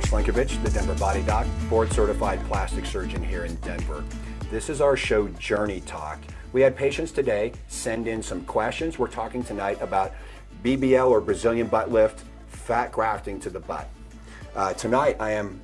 Slinkovich, the DenverBodyDoc, board-certified plastic surgeon here in Denver. This is our show, Journey Talk. We had patients today send in some questions. We're talking tonight about BBL or Brazilian butt lift, fat grafting to the butt. Tonight I am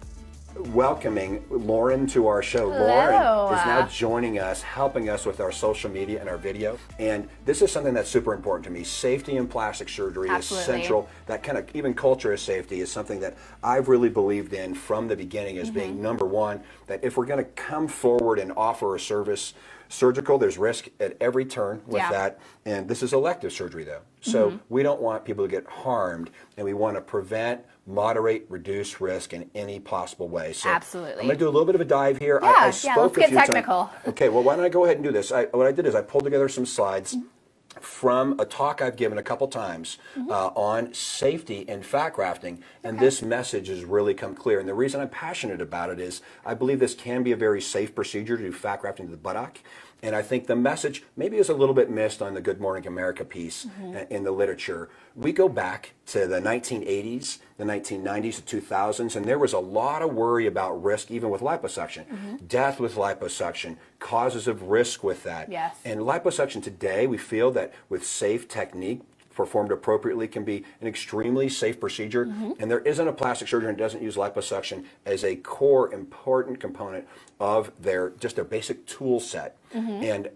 welcoming Lauren to our show. Hello. Lauren is now joining us, helping us with our social media and our video. And this is something that's super important to me. Safety in plastic surgery is central. That kind of, even culture of safety is something that I've really believed in from the beginning as being number one, that if we're going to come forward and offer a service, surgical, there's risk at every turn with that. And this is elective surgery though. So we don't want people to get harmed, and we want to prevent, moderate, reduce risk in any possible way. So absolutely. I'm going to do a little bit of a dive here. I spoke let's get technical. Okay, well, why don't I go ahead and do this? What I did is I pulled together some slides from a talk I've given a couple times on safety in fat grafting, and this message has really come clear. And the reason I'm passionate about it is I believe this can be a very safe procedure to do fat grafting to the buttock. And I think the message maybe is a little bit missed on the Good Morning America piece in the literature. We go back to the 1980s, the 1990s, the 2000s, and there was a lot of worry about risk even with liposuction. Death with liposuction, causes of risk with that. Yes. And liposuction today, we feel that with safe technique, performed appropriately, can be an extremely safe procedure. And there isn't a plastic surgeon that doesn't use liposuction as a core important component of their basic tool set. And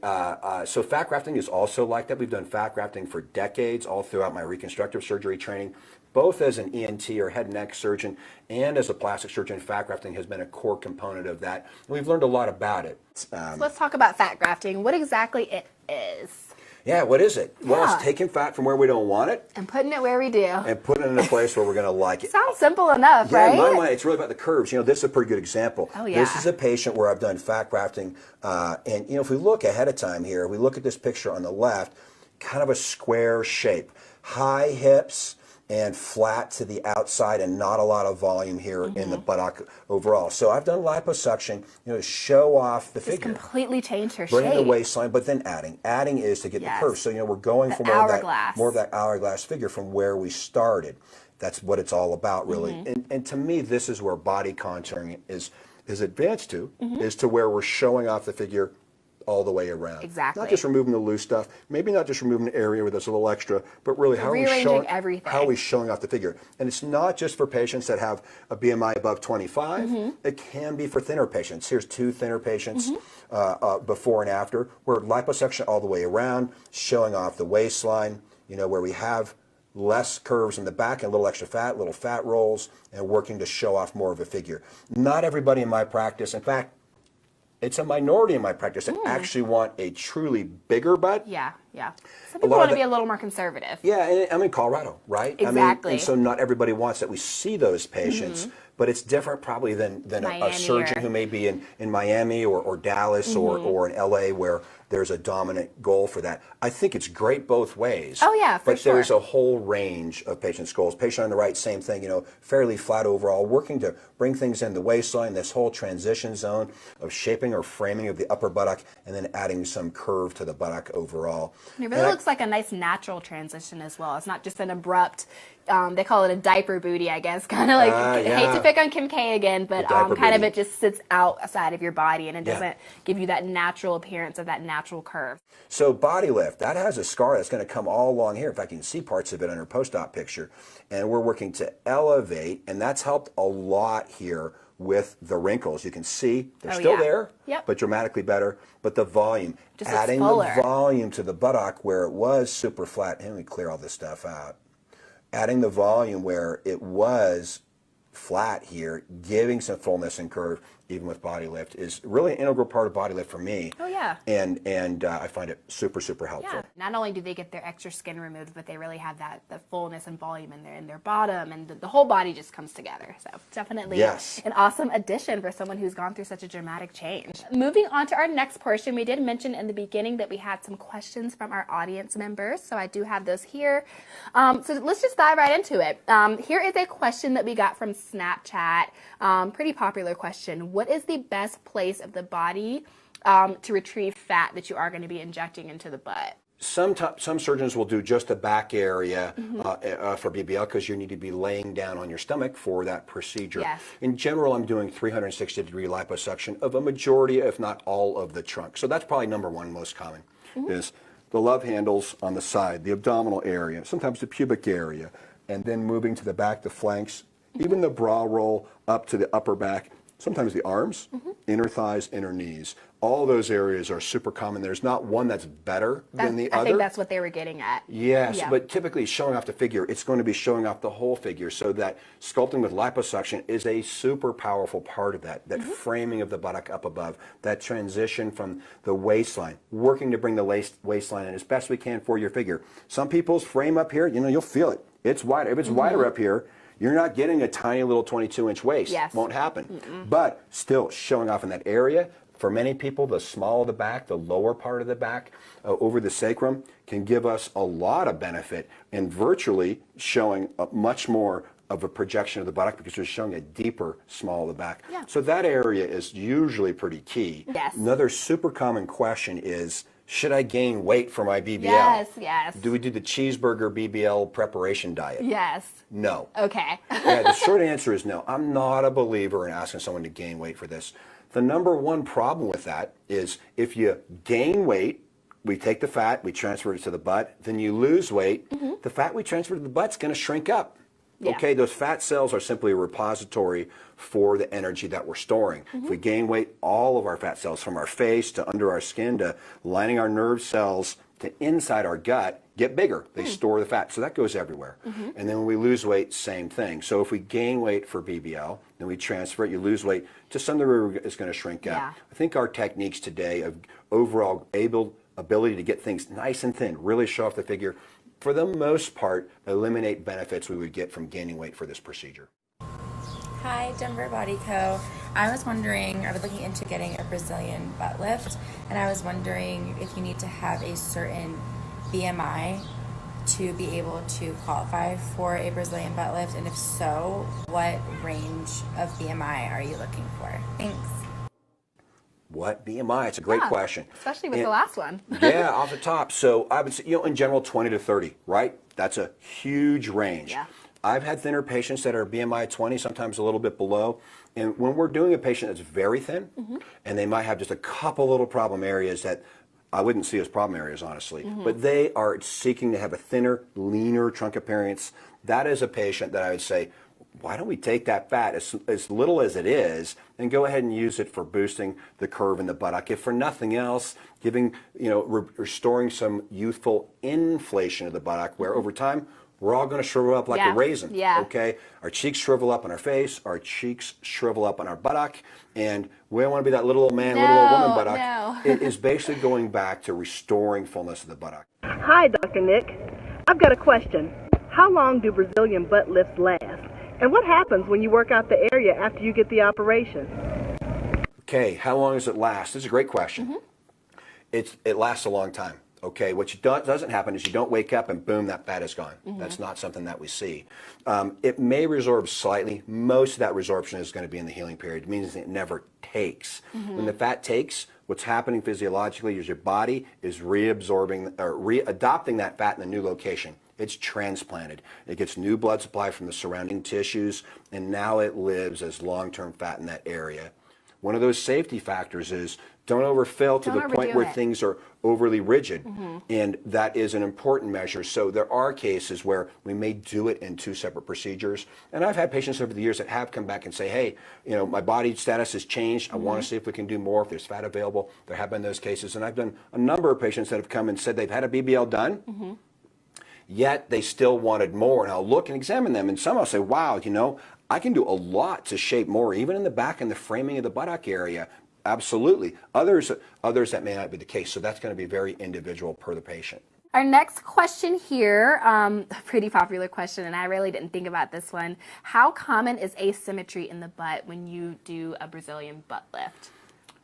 so fat grafting is also like that. We've done fat grafting for decades, all throughout my reconstructive surgery training, both as an ENT or head and neck surgeon and as a plastic surgeon. Fat grafting has been a core component of that. And we've learned a lot about it. So let's talk about fat grafting, what exactly it is. Yeah, what is it? Well, it's taking fat from where we don't want it. And putting it where we do. And putting it in a place where we're going to like it. Sounds simple enough, yeah, right? In my mind, it's really about the curves. You know, this is a pretty good example. Oh, yeah. This is a patient where I've done fat grafting. And, you know, if we look ahead of time here, we look at this picture on the left, kind of a square shape. High hips and flat to the outside and not a lot of volume here in the buttock overall. So I've done liposuction, you know, to show off the figure. Completely change her Bring shape. the waistline, but then adding. Adding is to get the curve. So, you know, we're going for more of that hourglass figure from where we started. That's what it's all about, really. And to me, this is where body contouring is advanced to, is to where we're showing off the figure all the way around. Exactly. Not just removing the loose stuff, maybe not just removing the area where there's a little extra, but really how are we showing off the figure. And it's not just for patients that have a BMI above 25. It can be for thinner patients. Here's two thinner patients before and after, where liposuction all the way around, showing off the waistline, you know, where we have less curves in the back and a little extra fat, little fat rolls, and working to show off more of a figure. Not everybody in my practice, in fact, it's a minority in my practice that actually want a truly bigger butt. Yeah. Some people want to be a little more conservative. Yeah, and I'm in Colorado, right? Exactly. I mean, and so not everybody wants that. We see those patients, but it's different probably than a surgeon who may be in Miami or Dallas or in LA, where there's a dominant goal for that. I think it's great both ways. Oh yeah, for sure. But there's a whole range of patients' goals. Patient on the right, same thing, you know, fairly flat overall, working to bring things in the waistline, this whole transition zone of shaping or framing of the upper buttock, and then adding some curve to the buttock overall. And it really looks like a nice natural transition as well. It's not just an abrupt, they call it a diaper booty, I guess. Kind of like, I hate to pick on Kim K again, but kind of it just sits outside of your body and it doesn't give you that natural appearance of that natural curve. So body lift, that has a scar that's going to come all along here. In fact, you can see parts of it on her post-op picture. And we're working to elevate, and that's helped a lot here with the wrinkles. You can see they're still there, but dramatically better. But the volume, just adding the volume to the buttock where it was super flat. And we clear all this stuff out. Adding the volume where it was flat here, giving some fullness and curve, even with body lift, is really an integral part of body lift for me. Oh yeah. And I find it super, super helpful. Yeah. Not only do they get their extra skin removed, but they really have the fullness and volume in their bottom, and the whole body just comes together. So definitely an awesome addition for someone who's gone through such a dramatic change. Moving on to our next portion, we did mention in the beginning that we had some questions from our audience members, so I do have those here. So let's just dive right into it. Here is a question that we got from Snapchat, pretty popular question. What is the best place of the body to retrieve fat that you are going to be injecting into the butt? Some surgeons will do just the back area for BBL because you need to be laying down on your stomach for that procedure. Yes. In general, I'm doing 360-degree liposuction of a majority, if not all, of the trunk. So that's probably number one most common, is the love handles on the side, the abdominal area, sometimes the pubic area, and then moving to the back, the flanks, even the bra roll up to the upper back, sometimes the arms, inner thighs, inner knees. All those areas are super common. There's not one that's better than the other. I think that's what they were getting at. Yes, but typically showing off the figure, it's going to be showing off the whole figure. So that sculpting with liposuction is a super powerful part of that. That framing of the buttock up above, that transition from the waistline, working to bring the waistline in as best we can for your figure. Some people's frame up here, you'll feel it. It's wider. If it's wider up here, you're not getting a tiny little 22-inch waist. Yes. Won't happen. But still showing off in that area. For many people, the small of the back, the lower part of the back, over the sacrum, can give us a lot of benefit and virtually showing much more of a projection of the buttock because we're showing a deeper small of the back. Yeah. So that area is usually pretty key. Yes. Another super common question is, should I gain weight for my BBL? Yes, yes. Do we do the cheeseburger BBL preparation diet? Yes. No. Okay. Yeah, the short answer is no. I'm not a believer in asking someone to gain weight for this. The number one problem with that is if you gain weight, we take the fat, we transfer it to the butt, then you lose weight, the fat we transfer to the butt's going to shrink up. Yeah. Okay, those fat cells are simply a repository for the energy that we're storing. If we gain weight, all of our fat cells from our face to under our skin to lining our nerve cells to inside our gut get bigger. They store the fat. So that goes everywhere. And then when we lose weight, same thing. So if we gain weight for BBL, then we transfer it, you lose weight, to some degree it's going to shrink up. Yeah. I think our techniques today of overall ability to get things nice and thin, really show off the figure, for the most part, eliminate benefits we would get from gaining weight for this procedure. Hi, Denver Body Co. I was wondering, I was looking into getting a Brazilian butt lift, and I was wondering if you need to have a certain BMI to be able to qualify for a Brazilian butt lift, and if so, what range of BMI are you looking for? Thanks. What BMI? It's a great question. Especially with the last one. Yeah, off the top. So I would say, in general, 20 to 30, right? That's a huge range. Yeah. I've had thinner patients that are BMI 20, sometimes a little bit below. And when we're doing a patient that's very thin, and they might have just a couple little problem areas that I wouldn't see as problem areas, honestly, but they are seeking to have a thinner, leaner trunk appearance, that is a patient that I would say, why don't we take that fat, as little as it is, and go ahead and use it for boosting the curve in the buttock. If for nothing else, giving, restoring some youthful inflation of the buttock, where over time, we're all going to shrivel up like a raisin, okay? Our cheeks shrivel up on our face, our cheeks shrivel up on our buttock, and we don't want to be that little old man, little old woman buttock. No. It is basically going back to restoring fullness of the buttock. Hi, Dr. Nick. I've got a question. How long do Brazilian butt lifts last? And what happens when you work out the area after you get the operation? Okay, how long does it last? This is a great question. It lasts a long time. Okay, what doesn't happen is you don't wake up and boom, that fat is gone. That's not something that we see. It may resorb slightly. Most of that resorption is going to be in the healing period. It means it never takes. When the fat takes, what's happening physiologically is your body is reabsorbing or readopting that fat in a new location. It's transplanted. It gets new blood supply from the surrounding tissues, and now it lives as long-term fat in that area. One of those safety factors is don't overfill to the point where things are overly rigid, and that is an important measure. So there are cases where we may do it in two separate procedures, and I've had patients over the years that have come back and say, hey, my body status has changed. I want to see if we can do more, if there's fat available. There have been those cases, and I've done a number of patients that have come and said they've had a BBL done, yet they still wanted more, and I'll look and examine them, and some I'll say, wow, I can do a lot to shape more, even in the back and the framing of the buttock area. Absolutely. Others that may not be the case. So that's going to be very individual per the patient. Our next question here, a pretty popular question, and I really didn't think about this one. How common is asymmetry in the butt when you do a Brazilian butt lift?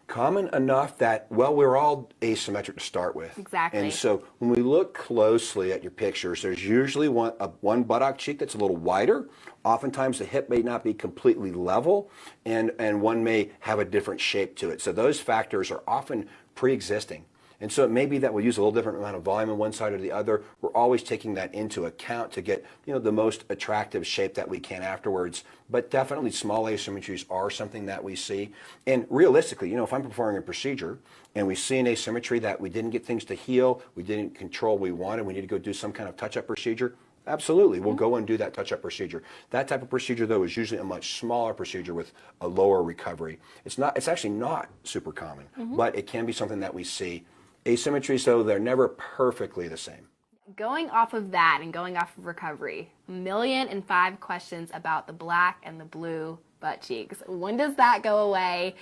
Common enough that, well, we're all asymmetric to start with. Exactly. And so when we look closely at your pictures, there's usually one buttock cheek that's a little wider. Oftentimes the hip may not be completely level, and one may have a different shape to it. So those factors are often pre-existing. And so it may be that we'll use a little different amount of volume on one side or the other. We're always taking that into account to get, the most attractive shape that we can afterwards. But definitely small asymmetries are something that we see. And realistically, if I'm performing a procedure and we see an asymmetry that we didn't get things to heal, we didn't control what we wanted, we need to go do some kind of touch-up procedure, absolutely, we'll go and do that touch-up procedure. That type of procedure, though, is usually a much smaller procedure with a lower recovery. It's actually not super common, but it can be something that we see. Asymmetries, though, they're never perfectly the same. Going off of that and going off of recovery, 1,000,005 questions about the black and the blue butt cheeks. When does that go away?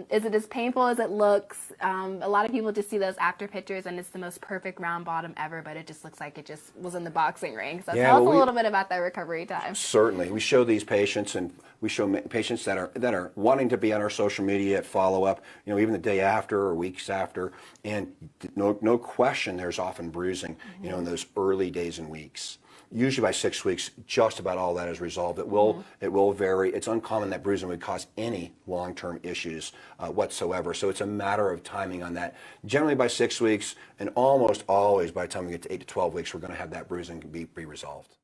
Is it as painful as it looks? A lot of people just see those after pictures and it's the most perfect round bottom ever, but it just looks like it just was in the boxing ring. So tell us a little bit about that recovery time. Certainly. We show these patients, and we show patients that are wanting to be on our social media at follow-up, even the day after or weeks after, and no question there's often bruising, in those early days and weeks. Usually by 6 weeks, just about all that is resolved. It will vary. It's uncommon that bruising would cause any long-term issues whatsoever. So it's a matter of timing on that. Generally by 6 weeks, and almost always by the time we get to 8 to 12 weeks, we're going to have that bruising be resolved.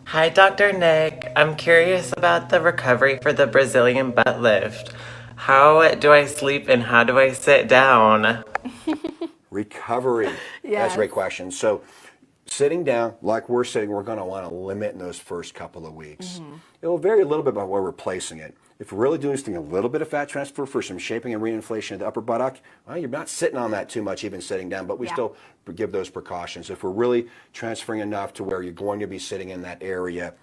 Hi, Dr. Nick. I'm curious about the recovery for the Brazilian butt lift. How do I sleep and how do I sit down? Recovery. Yes. That's a great question. So sitting down, like we're sitting, we're going to want to limit in those first couple of weeks. It will vary a little bit by where we're placing it. If we're really doing a little bit of fat transfer for some shaping and reinflation of the upper buttock, well, you're not sitting on that too much even sitting down, but we still give those precautions. If we're really transferring enough to where you're going to be sitting in that area,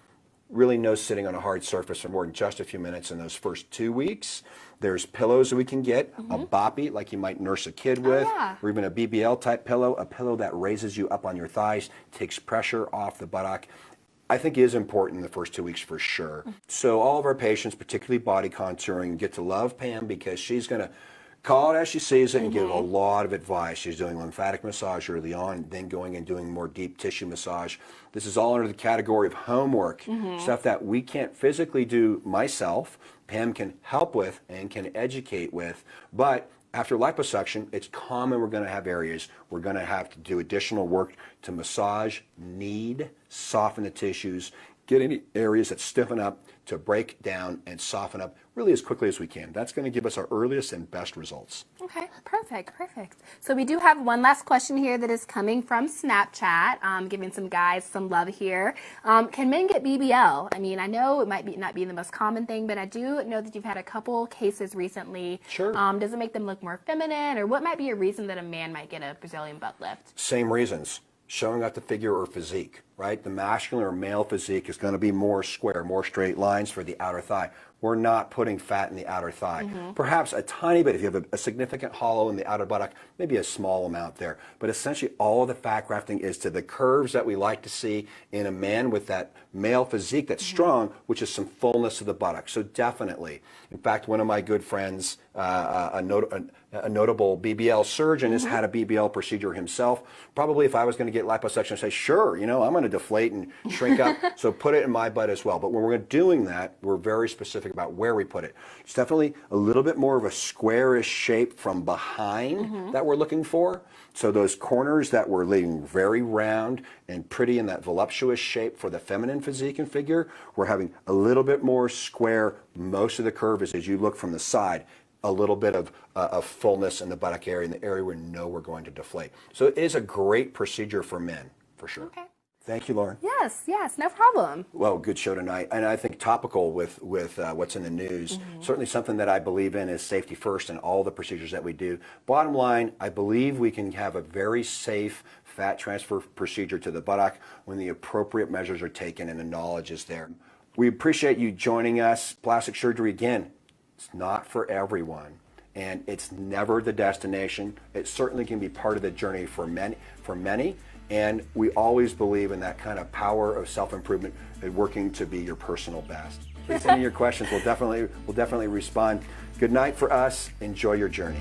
really no sitting on a hard surface for more than just a few minutes in those first 2 weeks. There's pillows that we can get, a boppy like you might nurse a kid with, or even a BBL type pillow, a pillow that raises you up on your thighs, takes pressure off the buttock. I think is important in the first 2 weeks for sure. So all of our patients, particularly body contouring, get to love Pam because she's going to call it as she sees it and give a lot of advice. She's doing lymphatic massage early on, then going and doing more deep tissue massage. This is all under the category of homework, stuff that we can't physically do myself. Pam can help with and can educate with, but after liposuction, it's common we're going to have areas we're going to have to do additional work to massage, knead, soften the tissues, get any areas that stiffen up to break down and soften up really as quickly as we can. That's going to give us our earliest and best results. Okay, perfect. So we do have one last question here that is coming from Snapchat, giving some guys some love here. Can men get BBL? I mean, I know it might not be the most common thing, but I do know that you've had a couple cases recently. Sure. Does it make them look more feminine, or what might be a reason that a man might get a Brazilian butt lift? Same reasons. Showing out the figure or physique, right? The masculine or male physique is going to be more square, more straight lines for the outer thigh. We're not putting fat in the outer thigh. Perhaps a tiny bit if you have a significant hollow in the outer buttock, maybe a small amount there. But essentially all of the fat grafting is to the curves that we like to see in a man with that male physique that's strong, which is some fullness of the buttock. So definitely. In fact, one of my good friends, a notable BBL surgeon, has had a BBL procedure himself. Probably if I was going to get liposuction, I'd say, sure, I'm going to deflate and shrink up, so put it in my butt as well. But when we're doing that, we're very specific about where we put it. It's definitely a little bit more of a squarish shape from behind that we're looking for. So those corners that we're leaving very round and pretty in that voluptuous shape for the feminine physique and figure, we're having a little bit more square. Most of the curve is as you look from the side, a little bit of fullness in the buttock area, in the area we know we're going to deflate. So it is a great procedure for men, for sure. Okay. Thank you, Lauren. Yes, no problem. Well, good show tonight. And I think topical with what's in the news, certainly something that I believe in is safety first in all the procedures that we do. Bottom line, I believe we can have a very safe fat transfer procedure to the buttock when the appropriate measures are taken and the knowledge is there. We appreciate you joining us. Plastic surgery, again, it's not for everyone. And it's never the destination. It certainly can be part of the journey for many. And we always believe in that kind of power of self-improvement and working to be your personal best. Please send in your questions. We'll definitely respond. Good night for us. Enjoy your journey.